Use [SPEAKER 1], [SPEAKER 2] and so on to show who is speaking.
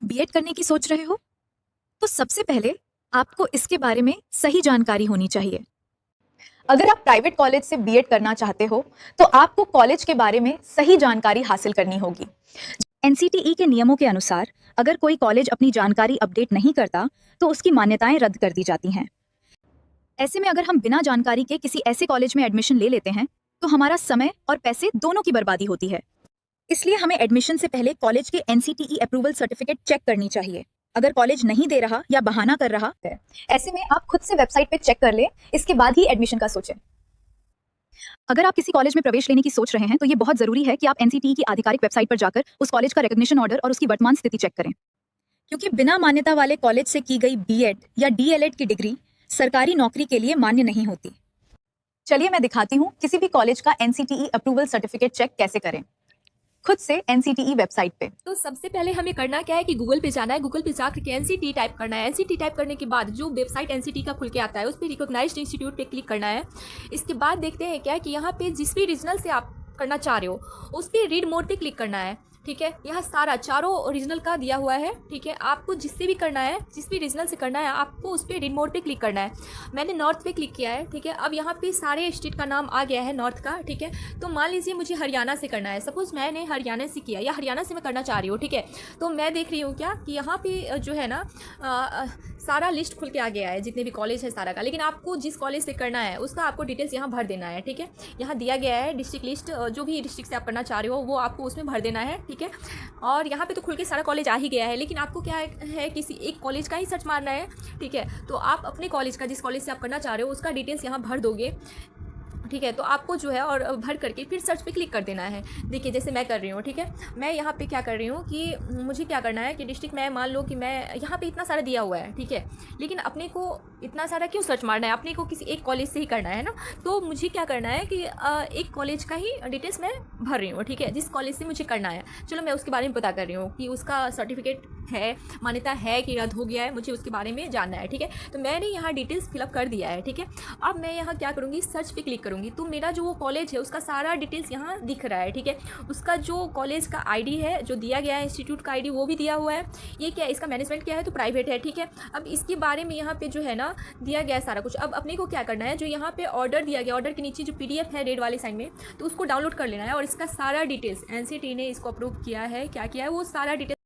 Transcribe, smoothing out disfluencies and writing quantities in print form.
[SPEAKER 1] BEd करने की सोच रहे हो? तो सबसे पहले आपको इसके बारे में सही जानकारी होनी चाहिए। अगर आप प्राइवेट कॉलेज से बीएड करना चाहते हो, तो आपको कॉलेज के बारे में सही जानकारी हासिल करनी होगी। एनसीटीई के नियमों के अनुसार अगर कोई कॉलेज अपनी जानकारी अपडेट नहीं करता, तो उसकी मान्यताएं रद्द कर दी जाती हैं। ऐसे में अगर हम बिना जानकारी के किसी ऐसे कॉलेज में एडमिशन ले लेते हैं, तो हमारा समय और पैसे दोनों की बर्बादी होती है। इसलिए हमें एडमिशन से पहले कॉलेज के एनसीटीई अप्रूवल सर्टिफिकेट चेक करनी चाहिए। अगर कॉलेज नहीं दे रहा या बहाना कर रहा है, ऐसे में आप खुद से वेबसाइट पे चेक कर लें, इसके बाद ही एडमिशन का सोचें। अगर आप किसी कॉलेज में प्रवेश लेने की सोच रहे हैं, तो ये बहुत जरूरी है कि आप एनसीटीई की आधिकारिक वेबसाइट पर जाकर उस कॉलेज का रिकॉग्निशन ऑर्डर और उसकी वर्तमान स्थिति चेक करें, क्योंकि बिना मान्यता वाले कॉलेज से की गई बीएड या डीएलएड की डिग्री सरकारी नौकरी के लिए मान्य नहीं होती। चलिए मैं दिखाती हूँ किसी भी कॉलेज का एनसीटीई अप्रूवल सर्टिफिकेट चेक कैसे करें, खुद से एनसीटीई वेबसाइट पे।
[SPEAKER 2] तो सबसे पहले हमें करना क्या है कि गूगल पे जाना है। गूगल पे जाकर के एनसीटी टाइप करना है। एनसीटी टाइप करने के बाद जो वेबसाइट एनसीटी का खुल के आता है उस पर रिकॉग्नाइज्ड इंस्टीट्यूट पे क्लिक करना है। इसके बाद देखते हैं क्या कि यहाँ पे जिस भी रीजनल से आप करना चाह रहे हो उस पर रीड मोड पे क्लिक करना है। ठीक है, यहाँ सारा चारों ओरिजिनल का दिया हुआ है। ठीक है, आपको जिससे भी करना है, जिस भी रीजनल से करना है, आपको उस पर रीड मोड पे क्लिक करना है। मैंने नॉर्थ पे क्लिक किया है। ठीक है, अब यहाँ पे सारे स्टेट का नाम आ गया है नॉर्थ का। ठीक है, तो मान लीजिए मुझे हरियाणा से करना है। सपोज मैंने हरियाणा से किया या हरियाणा से मैं करना चाह रही हूँ। ठीक है, तो मैं देख रही हूँ क्या कि यहाँ पे जो है ना सारा लिस्ट खुल के आ गया है, जितने भी कॉलेज है सारा का। लेकिन आपको जिस कॉलेज से करना है उसका आपको डिटेल्स यहाँ भर देना है। ठीक है, यहाँ दिया गया है डिस्ट्रिक्ट लिस्ट, जो भी डिस्ट्रिक्ट से आप करना चाह रहे हो वो आपको उसमें भर देना है। ठीक है, और यहाँ पे तो खुल के सारा कॉलेज आ ही गया है, लेकिन आपको क्या है किसी एक कॉलेज का ही सर्च मारना है। ठीक है, तो आप अपने कॉलेज का, जिस कॉलेज से आप करना चाह रहे हो उसका डिटेल्स यहाँ भर दोगे। ठीक है, तो आपको जो है और भर करके फिर सर्च पे क्लिक कर देना है। देखिए जैसे मैं कर रही हूँ। ठीक है, मैं यहाँ पे क्या कर रही हूँ कि मुझे क्या करना है कि डिस्ट्रिक्ट में मान लो कि मैं यहाँ पे इतना सारा दिया हुआ है। ठीक है, लेकिन अपने को इतना सारा क्यों सर्च मारना है, अपने को किसी एक कॉलेज से ही करना है ना। तो मुझे क्या करना है कि एक कॉलेज का ही डिटेल्स मैं भर रही हूँ। ठीक है, जिस कॉलेज से मुझे करना है, चलो मैं उसके बारे में पता कर रही हूँ कि उसका सर्टिफिकेट है, मान्यता है कि रद्द हो गया है, मुझे उसके बारे में जानना है। ठीक है, तो मैंने यहाँ डिटेल्स फिलअप कर दिया है। ठीक है, अब मैं यहाँ क्या करूँगी, सर्च पे क्लिक करूँगी तो मेरा जो वो कॉलेज है उसका सारा डिटेल्स यहाँ दिख रहा है। ठीक है, उसका जो कॉलेज का आईडी है जो दिया गया है, इंस्टीट्यूट का आईडी वो भी दिया हुआ है। ये क्या है, इसका मैनेजमेंट क्या है, तो प्राइवेट है। ठीक है, अब इसके बारे में यहाँ पे जो है ना दिया गया है सारा कुछ। अब अपने को क्या करना है, जो यहाँ पे ऑर्डर दिया गया, ऑर्डर के नीचे जो पीडीएफ है रेड वाले साइड में, तो उसको डाउनलोड कर लेना है और इसका सारा डिटेल्स, एनसीटी ने इसको अप्रूव किया है, क्या किया है, वो सारा डिटेल्स